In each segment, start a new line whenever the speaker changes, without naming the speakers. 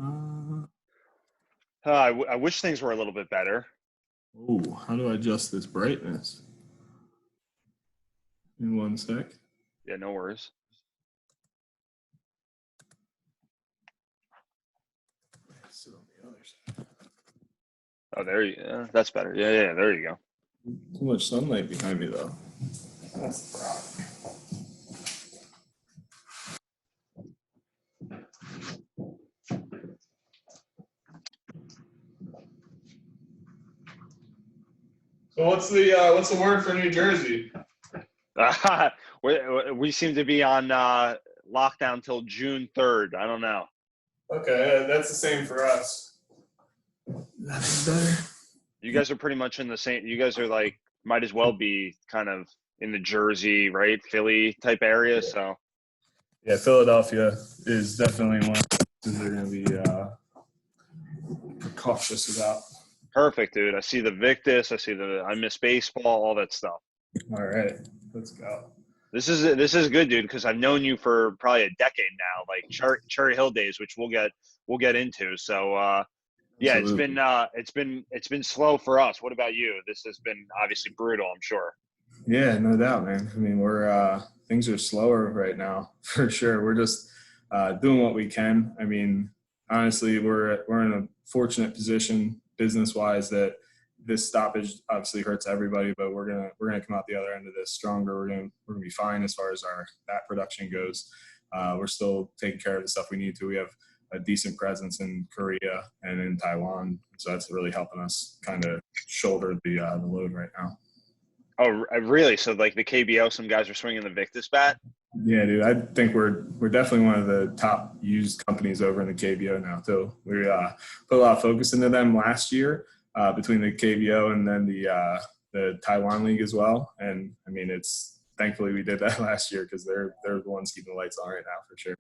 Uh,
I wish things were a little bit better.
oh, how do I adjust this brightness? In one sec.
Yeah, no worries.
Sit on the other side.
Oh, there you. That's better. Yeah. There you go.
Too much sunlight behind me, though. That's the problem. So what's the word for New Jersey?
We seem to be on lockdown till June 3rd. I don't know.
Okay, that's the same for us. That's better.
You guys are pretty much in the same. You guys are like might as well be kind of in the Jersey, right, Philly type area. So
Yeah, Philadelphia is definitely one of the things they're going to be cautious about.
perfect, dude. I see the Victus. I miss baseball, all that stuff.
All right, let's go.
This is good, dude, because I've known you for probably a decade now, like Cherry Hill days, which we'll get into. So yeah,
Absolutely.
it's been slow for us. What about you? This has been obviously brutal, I'm sure.
Yeah, no doubt, man. I mean, we're things are slower right now for sure. We're just doing what we can. I mean, honestly, we're in a fortunate position business wise that this stoppage obviously hurts everybody, but we're gonna come out the other end of this stronger. We're gonna be fine as far as our that production goes. We're still taking care of the stuff we need to. We have a decent presence in Korea and in Taiwan, so that's really helping us kind of shoulder the load right now.
Oh, really? So like the KBO, some guys are swinging the Victus bat.
Yeah, dude. I think we're definitely one of the top used companies over in the KBO now too. We put a lot of focus into them last year between the KBO and then the Taiwan League as well. And I mean, it's thankfully we did that last year because they're the ones keeping the lights on right now for sure.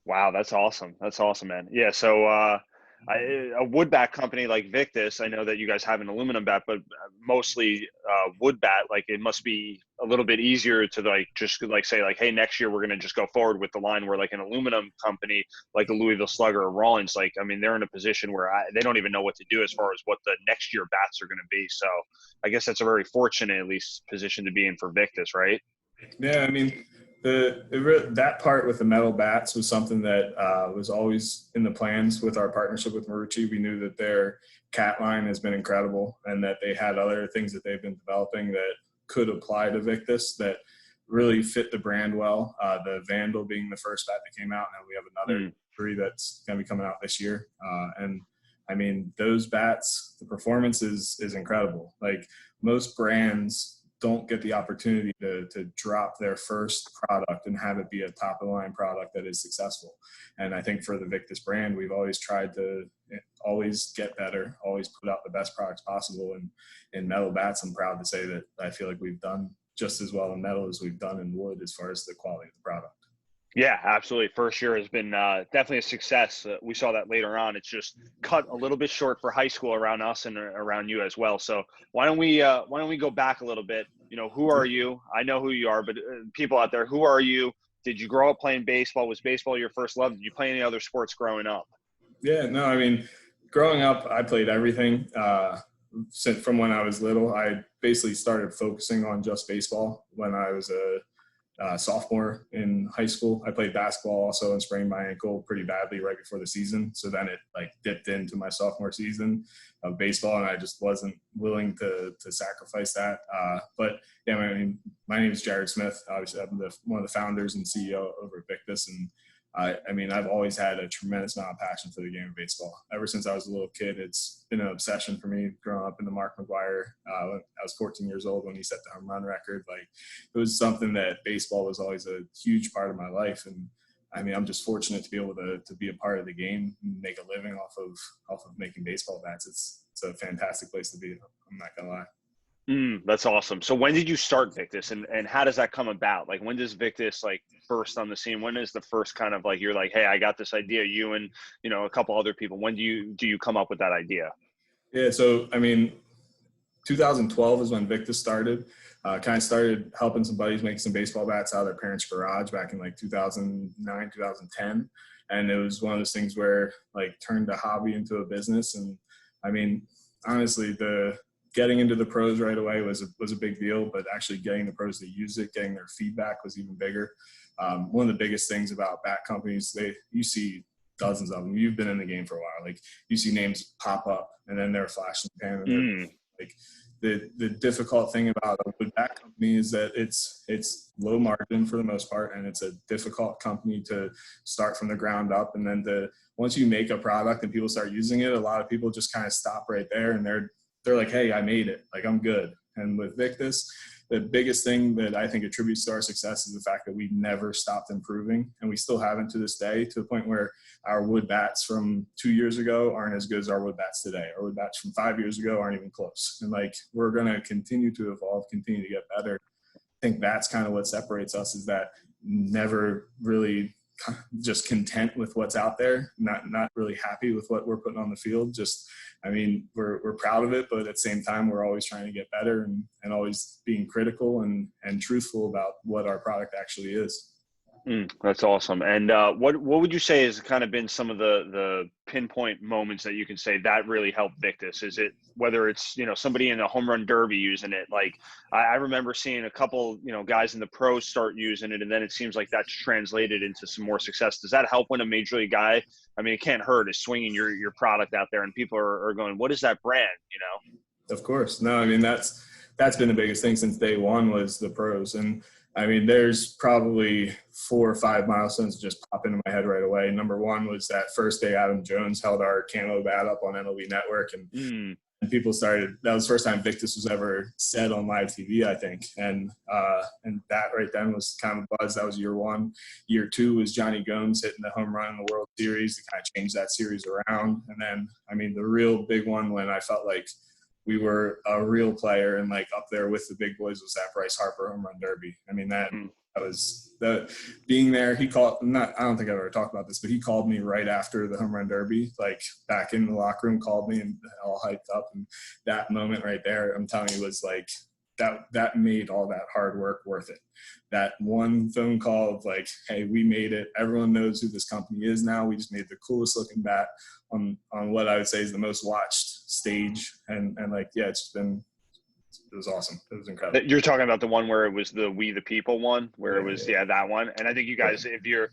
Wow, that's awesome. That's awesome, man. Yeah, so a wood bat company like Victus, I know that you guys have an aluminum bat, but mostly wood bat. Like it must be a little bit easier to like just like say like, hey, next year we're gonna just go forward with the line where like an aluminum company like a Louisville Slugger or Rawlings, like I mean they're in a position where they don't even know what to do as far as what the next year bats are gonna be. So I guess that's a very fortunate at least position to be in for Victus, right?
Yeah, I mean, that part with the metal bats was something that was always in the plans with our partnership with Marucci. We knew that their cat line has been incredible and that they had other things that they've been developing that could apply to Victus that really fit the brand well. The Vandal being the first bat that came out, and we have another
Mm.
three that's going to be coming out this year. And I mean, those bats, the performance is incredible. Like most brands don't get the opportunity to drop their first product and have it be a top of the line product that is successful. And I think for the Victus brand, we've always tried to always get better, always put out the best products possible. And in metal bats, I'm proud to say that I feel like we've done just as well in metal as we've done in wood as far as the quality of the product.
Yeah, absolutely. First year has been definitely a success. We saw that later on. It's just cut a little bit short for high school around us and around you as well. So why don't we go back a little bit? You know, who are you? I know who you are, but people out there, who are you? Did you grow up playing baseball? Was baseball your first love? Did you play any other sports growing up?
Yeah, no, I mean, growing up, I played everything. From when I was little, I basically started focusing on just baseball when I was a sophomore in high school. I played basketball also and sprained my ankle pretty badly right before the season. So then it like dipped into my sophomore season of baseball, and I just wasn't willing to sacrifice that. But yeah, I mean, my name is Jared Smith. Obviously, I'm one of the founders and CEO over at Victus, and I mean, I've always had a tremendous amount of passion for the game of baseball. Ever since I was a little kid, it's been an obsession for me growing up in the Mark McGuire. When I was 14 years old when he set the home run record. Like, it was something that baseball was always a huge part of my life. And I mean, I'm just fortunate to be able to be a part of the game and make a living off of making baseball bats. It's a fantastic place to be. I'm not gonna lie.
That's awesome. So when did you start Victus and how does that come about? Like when does Victus like first on the scene? When is the first kind of like you're like, hey, I got this idea, you and you know a couple other people. When do you come up with that idea?
Yeah, so I mean, 2012 is when Victus started. Kind of started helping some buddies make some baseball bats out of their parents' garage back in like 2009, 2010. And it was one of those things where like turned a hobby into a business. And I mean, honestly, the getting into the pros right away was a big deal, but actually getting the pros to use it, getting their feedback was even bigger. One of the biggest things about bat companies, you see dozens of them. You've been in the game for a while. Like you see names pop up and then they're a flash in the pan. And like the difficult thing about a wood bat company is that it's low margin for the most part, and it's a difficult company to start from the ground up. And then once you make a product and people start using it, a lot of people just kind of stop right there and they're like, hey, I made it. Like I'm good. And with Victus, the biggest thing that I think attributes to our success is the fact that we never stopped improving, and we still haven't to this day, to the point where our wood bats from 2 years ago aren't as good as our wood bats today. Our wood bats from 5 years ago aren't even close. And like, we're going to continue to evolve, continue to get better. I think that's kind of what separates us, is that never really just content with what's out there, not really happy with what we're putting on the field. Just, I mean, we're proud of it, but at the same time, we're always trying to get better and always being critical and truthful about what our product actually is.
That's awesome. And what would you say has kind of been some of the pinpoint moments that you can say that really helped Victus? Is it whether it's, somebody in a home run derby using it? Like I remember seeing a couple, guys in the pros start using it, and then it seems like that's translated into some more success. Does that help when a major league guy, I mean, it can't hurt, is swinging your product out there and people are going, what is that brand,
Of course. No, I mean, that's been the biggest thing since day one, was the pros. And I mean, there's probably 4 or 5 milestones that just pop into my head right away. Number one was that first day Adam Jones held our camo bat up on MLB Network, and people started. That was the first time Victus was ever said on live TV, I think. And that right then was kind of a buzz. That was year one. Year two was Johnny Gomes hitting the home run in the World Series to kind of change that series around. And then, I mean, the real big one when I felt like we were a real player and like up there with the big boys was that Bryce Harper home run derby. I mean, that was being there. He called, I don't think I've ever talked about this, but he called me right after the home run derby, like back in the locker room, called me and all hyped up. And that moment right there, I'm telling you, was like, that made all that hard work worth it. That one phone call of like, hey, we made it. Everyone knows who this company is now. We just made the coolest looking bat on what I would say is the most watched stage. And like, yeah, it was awesome. It was incredible.
You're talking about the one where it was the We the People one, where it was, that one. And I think you guys, if you're,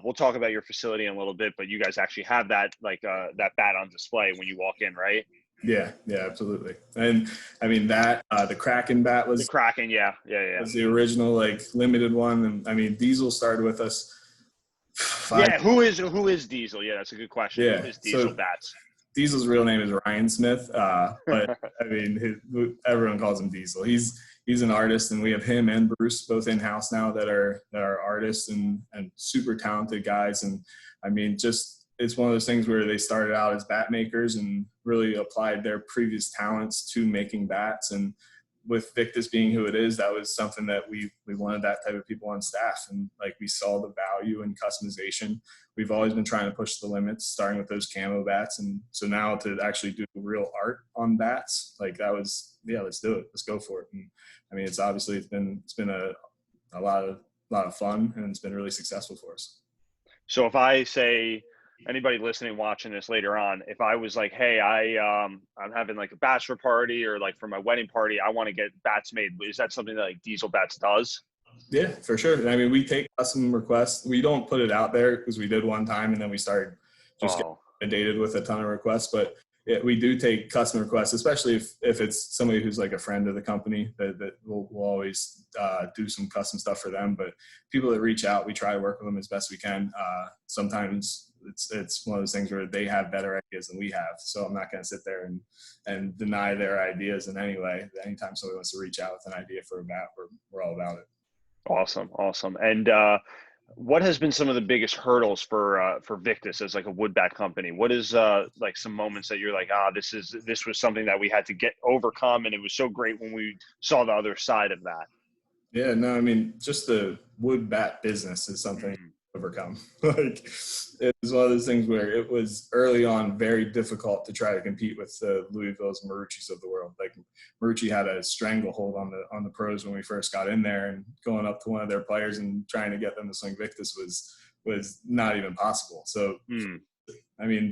we'll talk about your facility in a little bit, but you guys actually have that, like that bat on display when you walk in, right?
Yeah, absolutely. And I mean that the Kraken bat was
the Kraken, yeah.
Was the original like limited one, and I mean Diesel started with us.
Who is Diesel? Yeah, that's a good question.
Yeah,
who is Diesel bats?
Diesel's real name is Ryan Smith, but I mean everyone calls him Diesel. He's an artist, and we have him and Bruce both in house now that are artists and super talented guys. And I mean, just it's one of those things where they started out as bat makers and really applied their previous talents to making bats. And with Victus being who it is, that was something that we wanted that type of people on staff. And like, we saw the value in customization. We've always been trying to push the limits, starting with those camo bats. And so now to actually do real art on bats, like that was, let's do it. Let's go for it. And I mean, it's been a lot of fun, and it's been really successful for us.
So if I say, anybody listening, watching this later on, if I was like, hey, I'm having like a bachelor party or like for my wedding party, I want to get bats made. Is that something that like Diesel Bats does?
Yeah, for sure. I mean, we take custom requests. We don't put it out there because we did one time and then we started just getting inundated with a ton of requests. But we do take custom requests, especially if it's somebody who's like a friend of the company that we'll always do some custom stuff for them. But people that reach out, we try to work with them as best we can. Sometimes it's one of those things where they have better ideas than we have. So I'm not going to sit there and deny their ideas in any way. Anytime somebody wants to reach out with an idea for a bat, we're all about it.
Awesome. And what has been some of the biggest hurdles for Victus as like a wood bat company? What is like some moments that you're like, this was something that we had to overcome, and it was so great when we saw the other side of that?
Yeah, no, I mean, just the wood bat business is something to overcome. Like, it was one of those things where it was early on very difficult to try to compete with the Louisville's and Marucci's of the world. Like, Marucci had a stranglehold on the pros when we first got in there, and going up to one of their players and trying to get them to swing Victus was was not even possible. So, I mean,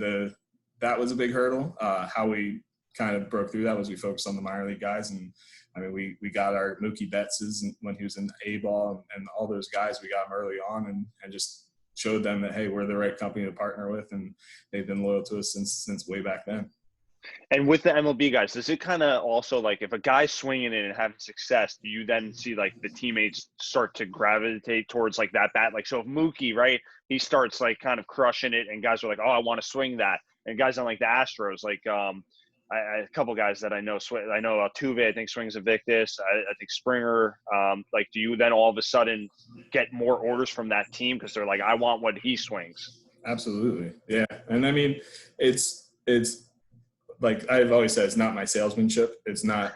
that was a big hurdle. How we kind of broke through that was we focused on the minor league guys. And I mean, we got our Mookie Bettses when he was in A-ball, and all those guys, we got them early on and just showed them that, hey, we're the right company to partner with. And they've been loyal to us since way back then.
And with the MLB guys, does it kind of also, like, if a guy's swinging it and having success, do you then see like the teammates start to gravitate towards like that bat? Like, so if Mookie, right, he starts like kind of crushing it and guys are like, oh, I want to swing that. And guys on like the Astros, like a couple guys that I know, I know Altuve, I think swings a Victus. I think Springer. Like, do you then all of a sudden get more orders from that team because they're like, I want what he swings?
Absolutely. Yeah. And I mean, it's like I've always said, it's not my salesmanship. It's not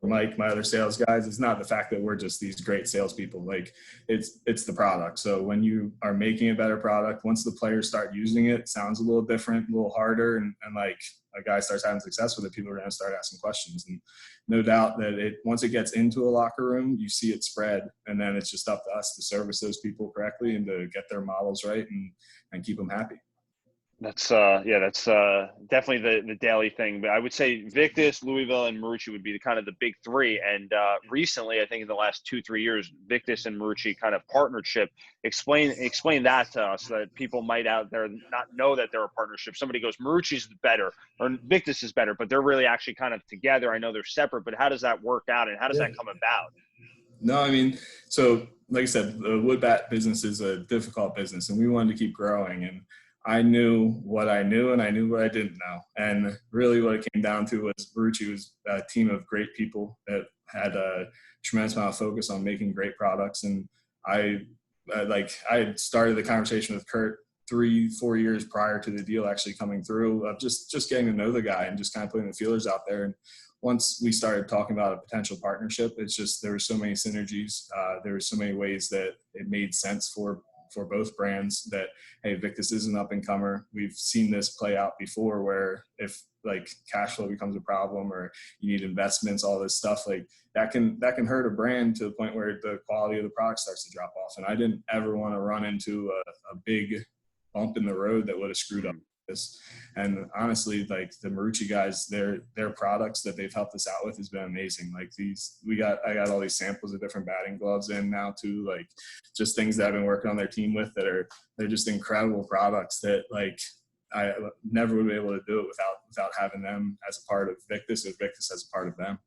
Mike, my other sales guys. It's not the fact that we're just these great salespeople. Like it's the product. So when you are making a better product, once the players start using it, it sounds a little different, a little harder. And like a guy starts having success with it, people are going to start asking questions. And no doubt that once it gets into a locker room, you see it spread. And then it's just up to us to service those people correctly and to get their models right and keep them happy.
That's that's definitely the daily thing. But I would say Victus, Louisville, and Marucci would be kind of the big three. And recently, I think in the last 2-3 years, Victus and Marucci kind of partnership. Explain that to us, that people might out there not know that they're a partnership. Somebody goes, Marucci's better or Victus is better, but they're really actually kind of together. I know they're separate, but how does that work out and how does that come about?
No, I mean, so like I said, the wood bat business is a difficult business, and we wanted to keep growing. And I knew what I knew and I knew what I didn't know. And really what it came down to was Marucci was a team of great people that had a tremendous amount of focus on making great products. And I had started the conversation with Kurt 3-4 years prior to the deal actually coming through, of just getting to know the guy and just kind of putting the feelers out there. And once we started talking about a potential partnership, it's just there were so many synergies. There were so many ways that it made sense for both brands that, hey, Victus is an up-and-comer. We've seen this play out before where if like cash flow becomes a problem or you need investments, all this stuff, like that can hurt a brand to the point where the quality of the product starts to drop off. And I didn't ever want to run into a big bump in the road that would have screwed up this. And honestly, like the Marucci guys, their products that they've helped us out with has been amazing. Like I got all these samples of different batting gloves in now too, like just things that I've been working on their team with they're just incredible products that like I never would be able to do it without having them as a part of Victus or Victus as a part of them.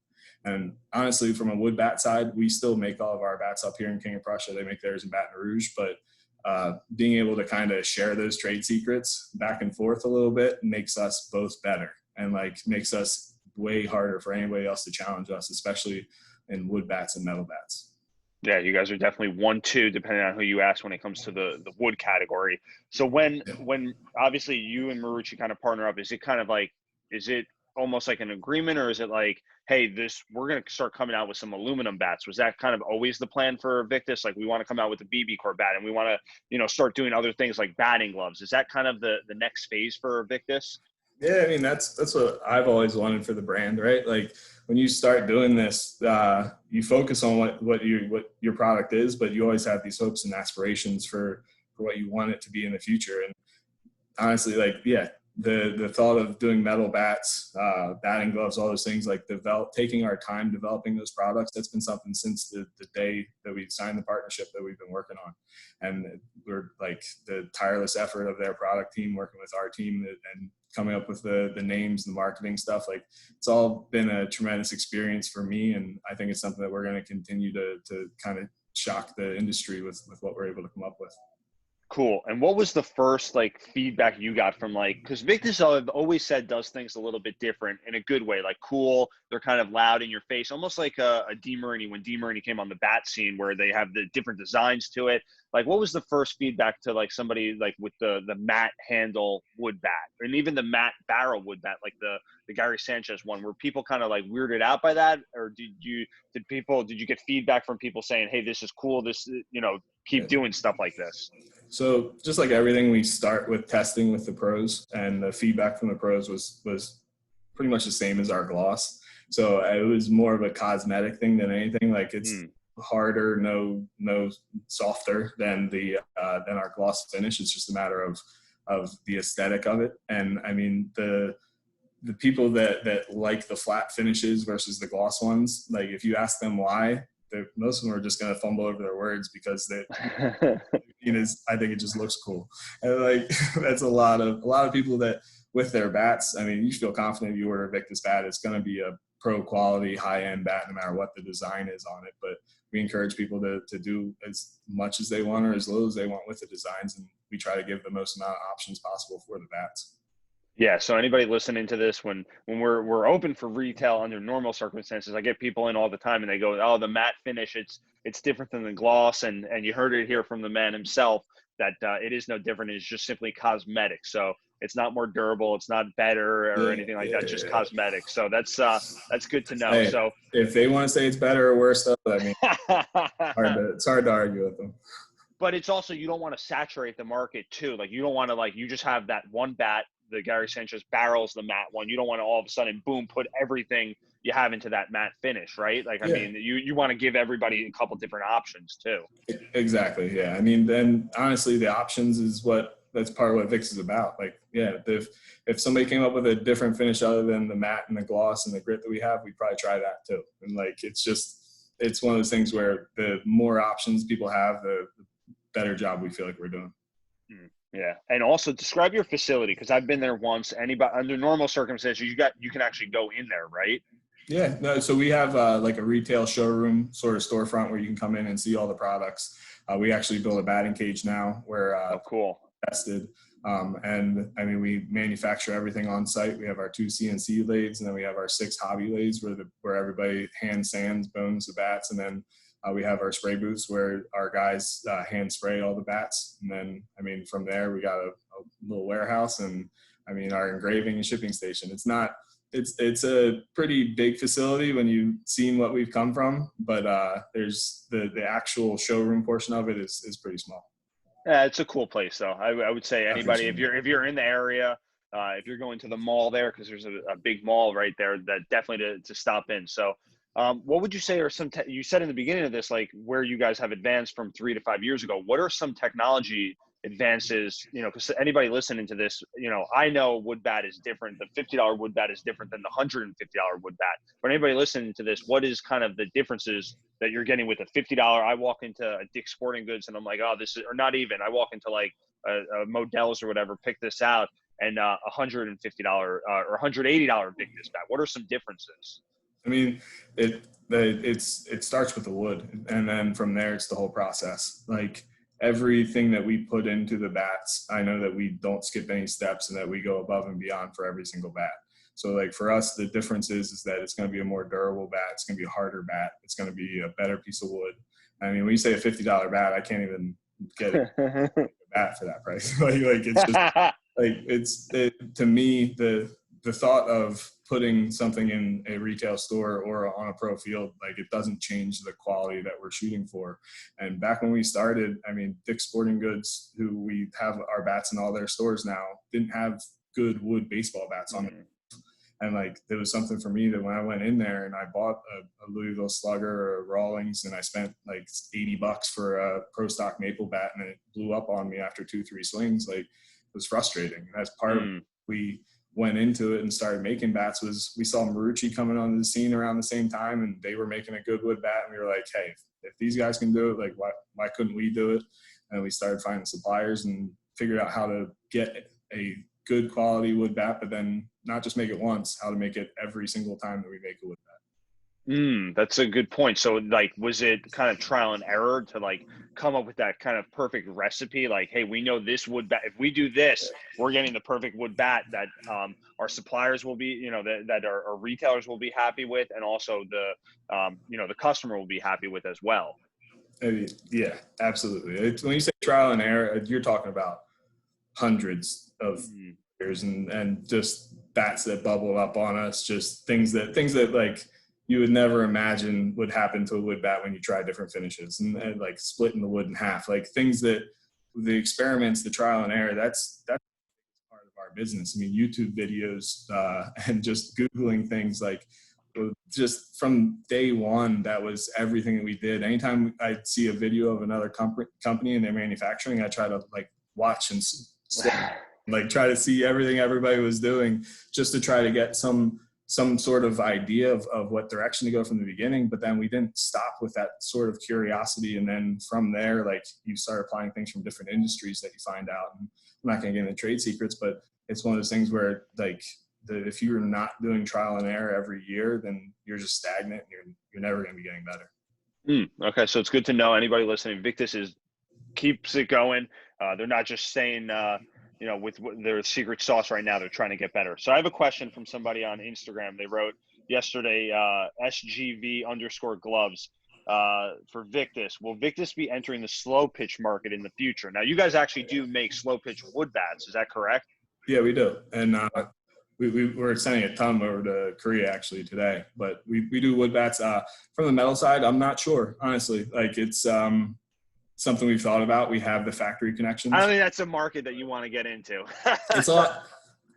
And honestly, from a wood bat side, we still make all of our bats up here in King of Prussia. They make theirs in Baton Rouge, but being able to kind of share those trade secrets back and forth a little bit makes us both better and like makes us way harder for anybody else to challenge us, especially in wood bats and metal bats.
Yeah, you guys are definitely 1-2 depending on who you ask when it comes to the wood category. So when obviously you and Marucci kind of partner up, is it almost like an agreement, or is it like, hey, we're going to start coming out with some aluminum bats? Was that kind of always the plan for Victus? Like, we want to come out with a BB Core bat and we want to, start doing other things like batting gloves. Is that kind of the next phase for Victus?
Yeah, I mean, that's what I've always wanted for the brand, right? Like when you start doing this, you focus on what your product is, but you always have these hopes and aspirations for what you want it to be in the future. And honestly, like, yeah, the thought of doing metal bats, batting gloves, all those things, like taking our time developing those products, that's been something since the day that we signed the partnership that we've been working on. And we're like the tireless effort of their product team working with our team and coming up with the names, the marketing stuff. Like it's all been a tremendous experience for me. And I think it's something that we're going to continue to kind of shock the industry with what we're able to come up with.
Cool. And what was the first feedback you got from because Victus, I've always said, does things a little bit different in a good way, like cool. They're kind of loud in your face, almost like a DeMarini when DeMarini came on the bat scene where they have the different designs to it. Like what was the first feedback to somebody with the matte handle wood bat and even the matte barrel wood bat, like the Gary Sanchez one? Were people kind of weirded out by that? Or did you get feedback from people saying, hey, this is cool, this, keep doing stuff like this?
So just like everything, we start with testing with the pros, and the feedback from the pros was pretty much the same as our gloss. So it was more of a cosmetic thing than anything. Like it's harder, no softer than than our gloss finish. It's just a matter of the aesthetic of it. And I mean, the people that like the flat finishes versus the gloss ones, like if you ask them why, most of them are just going to fumble over their words because I think it just looks cool. And like, that's a lot of people that with their bats, I mean, you feel confident if you order a Victus bat, it's going to be a pro quality, high end bat, no matter what the design is on it. But we encourage people to do as much as they want or as little as they want with the designs. And we try to give the most amount of options possible for the bats.
Yeah. So anybody listening to this, when we're open for retail under normal circumstances, I get people in all the time and they go, "Oh, the matte finish, it's different than the gloss," and you heard it here from the man himself that it is no different. It's just simply cosmetic. So it's not more durable. It's not better or anything like that. Just cosmetic. So that's good to know.
Hey,
so
if they want to say it's better or worse, though, I mean, it's hard to argue with them.
But it's also, you don't want to saturate the market too. Like, you don't want to, like, you just have that one bat, the Gary Sanchez Barrels, the matte one. You don't want to all of a sudden, boom, put everything you have into that matte finish, right? Like, I mean, you want to give everybody a couple different options too.
Exactly. Yeah. I mean, then honestly, the options is that's part of what Victus is about. Like, yeah, if somebody came up with a different finish other than the matte and the gloss and the grit that we have, we'd probably try that too. And like, it's one of those things where the more options people have, the better job we feel like we're doing.
Yeah. And also describe your facility, because I've been there once. Anybody under normal circumstances, you can actually go in there, right?
Yeah. No, so we have like a retail showroom sort of storefront where you can come in and see all the products. We actually build a batting cage now where
cool.
Tested. And I mean, we manufacture everything on site. We have our 2 CNC lathes, and then we have our 6 hobby lathes where everybody hand sands, bones the bats. And then we have our spray booths where our guys hand spray all the bats. And then, I mean, from there, we got a little warehouse, and I mean, our engraving and shipping station. It's a pretty big facility when you've seen what we've come from, but there's the actual showroom portion of it is pretty small.
Yeah, it's a cool place though. I would say anybody, if you're in the area, if you're going to the mall there, because there's a big mall right there, that definitely to stop in. So what would you say are some, you said in the beginning of this, like where you guys have advanced from 3 to 5 years ago, what are some technology advances, because anybody listening to this, I know wood bat is different. The $50 wood bat is different than the $150 wood bat. For anybody listening to this, what is kind of the differences that you're getting with a $50? I walk into a Dick's Sporting Goods and I'm like, oh, this is, or not even, I walk into like a Modell's or whatever, pick this out, and $150 or $180 Victus bat. What are some differences?
I mean, it starts with the wood, and then from there it's the whole process. Like, everything that we put into the bats, I know that we don't skip any steps and that we go above and beyond for every single bat. So like for us, the difference is that it's going to be a more durable bat. It's going to be a harder bat. It's going to be a better piece of wood. I mean, when you say a $50 bat, I can't even get a bat for that price. like it's just like to me, the thought of putting something in a retail store or on a pro field, like, it doesn't change the quality that we're shooting for. And back when we started, I mean, Dick's Sporting Goods, who we have our bats in all their stores now, didn't have good wood baseball bats on it. And like, there was something for me that when I went in there and I bought a Louisville Slugger or a Rawlings, and I spent like $80 for a pro stock maple bat, and it blew up on me after 2-3 swings, like, it was frustrating. And that's part of we went into it and started making bats was we saw Marucci coming onto the scene around the same time, and they were making a good wood bat, and we were like, hey, if these guys can do it, like, why couldn't we do it? And we started finding suppliers and figured out how to get a good quality wood bat, but then not just make it once, how to make it every single time that we make a wood bat.
That's a good point. So like, was it kind of trial and error to like come up with that kind of perfect recipe? Like, hey, we know this wood bat, if we do this, we're getting the perfect wood bat that our suppliers will be, that our retailers will be happy with, and also the customer will be happy with as well.
I mean, yeah, absolutely. When you say trial and error, you're talking about hundreds of years and just bats that bubble up on us, just things that like you would never imagine would happen to a wood bat when you try different finishes, and like splitting the wood in half, like things that the experiments, the trial and error, that's part of our business. I mean, YouTube videos and just Googling things, like just from day one, that was everything that we did. Anytime I'd see a video of another company and their manufacturing, I try to like watch and like try to see everything everybody was doing, just to try to get some sort of idea of what direction to go from the beginning. But then we didn't stop with that sort of curiosity. And then from there, like, you start applying things from different industries that you find out. And I'm not going to get into trade secrets, but it's one of those things where, like, if you're not doing trial and error every year, then you're just stagnant. And you're never going to be getting better.
Okay, so it's good to know. Anybody listening, Victus keeps it going. They're not just saying, with their secret sauce right now, they're trying to get better. So I have a question from somebody on Instagram. They wrote yesterday, SGV_gloves for Victus. Will Victus be entering the Slowpitch market in the future? Now, you guys actually do make Slowpitch wood bats. Is that correct?
Yeah, we do. And we're sending a ton over to Korea actually today. But we do wood bats. From the metal side, I'm not sure, honestly. Like, it's something we've thought about. We have the factory connections.
I don't think that's a market that you want to get into.
It's a lot.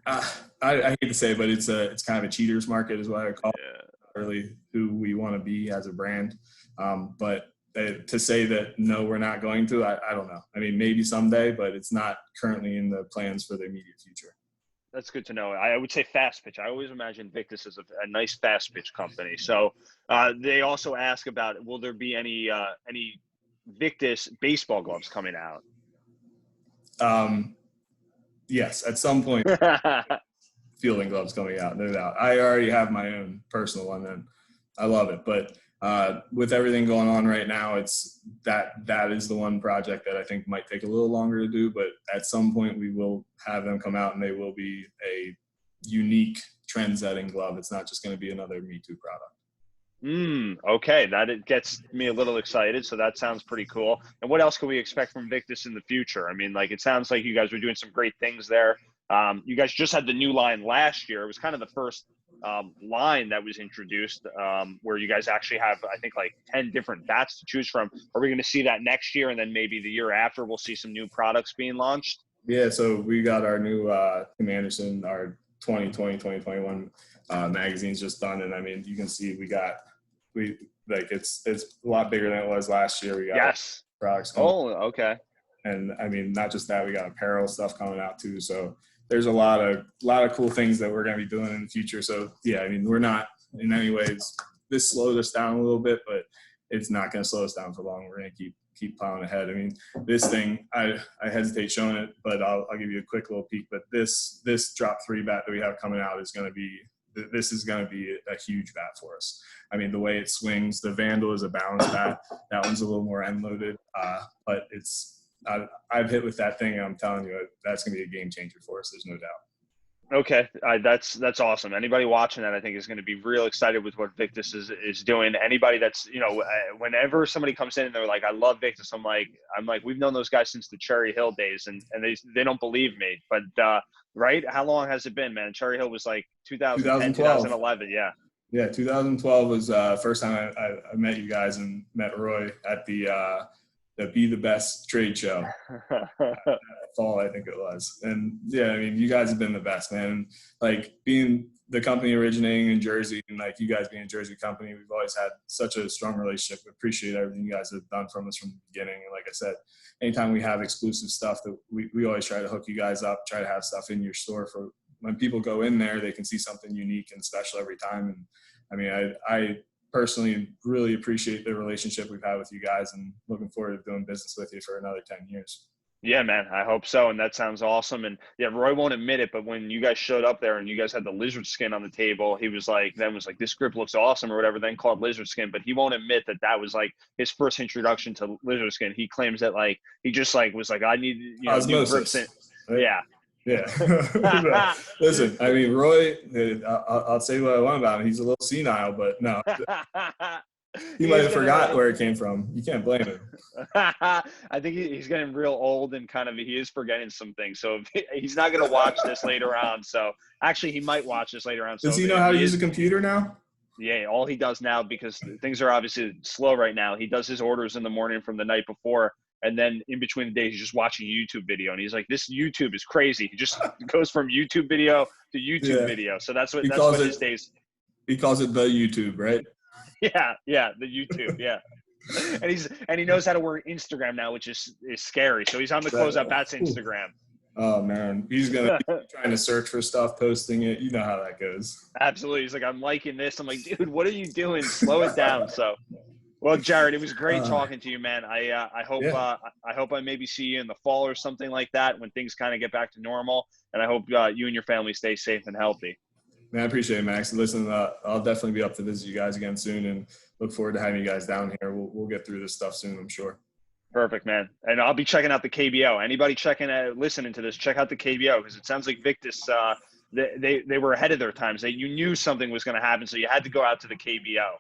I hate to say it, but it's kind of a cheaters market is what I call it. Really who we want to be as a brand. But to say that, no, we're not going to, I don't know. I mean, maybe someday, but it's not currently in the plans for the immediate future.
That's good to know. I would say fast pitch. I always imagine Victus as a nice fast pitch company. So they also ask about, will there be any Victus baseball gloves coming out?
Yes, at some point. Fielding gloves coming out, no doubt. I already have my own personal one, and I love it. But with everything going on right now, it's that is the one project that I think might take a little longer to do. But at some point, we will have them come out, and they will be a unique, trend-setting glove. It's not just going to be another Me Too product.
Okay, it gets me a little excited. So that sounds pretty cool. And what else can we expect from Victus in the future? I mean, like, it sounds like you guys were doing some great things there. You guys just had the new line last year. It was kind of the first line that was introduced, where you guys actually have, I think, like 10 different bats to choose from. Are we going to see that next year, and then maybe the year after we'll see some new products being launched?
Yeah, so we got our new Tim Anderson, our 2020, 2021 magazine's just done, and I mean, you can see it's a lot bigger than it was last year. We got products coming.
Oh, okay.
And I mean, not just that, we got apparel stuff coming out too. So there's a lot of cool things that we're going to be doing in the future. So yeah, I mean, we're not in any ways, this slows us down a little bit, but it's not going to slow us down for long. We're going to keep plowing ahead. I mean, this thing, I hesitate showing it, but I'll give you a quick little peek. But this drop 3 bat that we have coming out is going to be a huge bat for us. I mean, the way it swings, the Vandal is a balanced bat. That one's a little more end loaded, but I've hit with that thing, and I'm telling you, that's going to be a game changer for us. There's no doubt.
Okay, that's awesome. Anybody watching that, I think, is going to be real excited with what Victus is doing. Anybody that's, whenever somebody comes in and they're like, I love Victus, I'm like, we've known those guys since the Cherry Hill days, and they don't believe me. But right, how long has it been, man? Cherry Hill was like 2010, 2011, yeah.
Yeah, 2012 was first time I met you guys and met Roy at the Be the Best trade show. Fall, I think it was. And yeah, I mean, you guys have been the best, man. Like, being the company originating in Jersey, and like you guys being a Jersey company, we've always had such a strong relationship. We appreciate everything you guys have done from us from the beginning. And like I said, anytime we have exclusive stuff, that we always try to hook you guys up, try to have stuff in your store for when people go in there, they can see something unique and special every time. And I mean, I personally really appreciate the relationship we've had with you guys, and looking forward to doing business with you for another 10 years.
Yeah, man, I hope so. And that sounds awesome. And yeah, Roy won't admit it, but when you guys showed up there and you guys had the lizard skin on the table, he was like, this grip looks awesome or whatever, then called lizard skin. But he won't admit that was like his first introduction to lizard skin. He claims that like, he just like was like, I need, new grips in.
Right?
Yeah.
Yeah. Listen, I mean, Roy, I'll say what I want about him. He's a little senile, but no. He might have forgot where it came from. You can't blame him.
I think he's getting real old, and kind of he is forgetting some things. So he's not going to watch this later on. So actually, he might watch this later on. So
does he know how to use a computer now?
Yeah, all he does now, because things are obviously slow right now, he does his orders in the morning from the night before. And then in between the days, he's just watching a YouTube video. And he's like, this YouTube is crazy. He just goes from YouTube video to YouTube video. So that's what his days.
He calls it the YouTube, right?
Yeah, the YouTube, yeah. And he knows how to work Instagram now, which is scary. So he's on the closeout bats Instagram.
Oh man, he's gonna be trying to search for stuff, posting it. You know how that goes.
Absolutely. He's like, I'm liking this. I'm like, dude, what are you doing? Slow it down. So, well, Jared, it was great talking to you, man. I hope I maybe see you in the fall or something like that when things kind of get back to normal. And I hope you and your family stay safe and healthy.
Man, I appreciate it, Max. Listen, I'll definitely be up to visit you guys again soon, and look forward to having you guys down here. We'll get through this stuff soon, I'm sure.
Perfect, man. And I'll be checking out the KBO. Anybody listening to this, check out the KBO because it sounds like Victus, they were ahead of their times. You knew something was going to happen, so you had to go out to the KBO.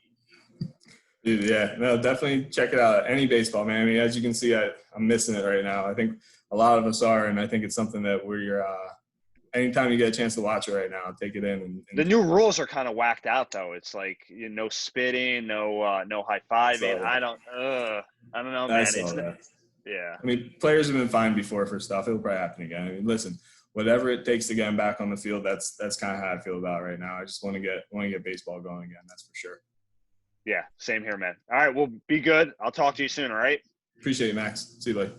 Dude, yeah, no, definitely check it out. Any baseball, man. I mean, as you can see, I'm missing it right now. I think a lot of us are, and I think it's something that we're anytime you get a chance to watch it right now, take it in. And
the new rules are kind of whacked out, though. It's like no spitting, no high fiving. I don't know, man. Yeah.
I mean, players have been fined before for stuff. It'll probably happen again. I mean, listen, whatever it takes to get them back on the field, that's kind of how I feel about it right now. I just want to get baseball going again. That's for sure.
Yeah, same here, man. All right, well, be good. I'll talk to you soon. All right.
Appreciate you, Max. See you later.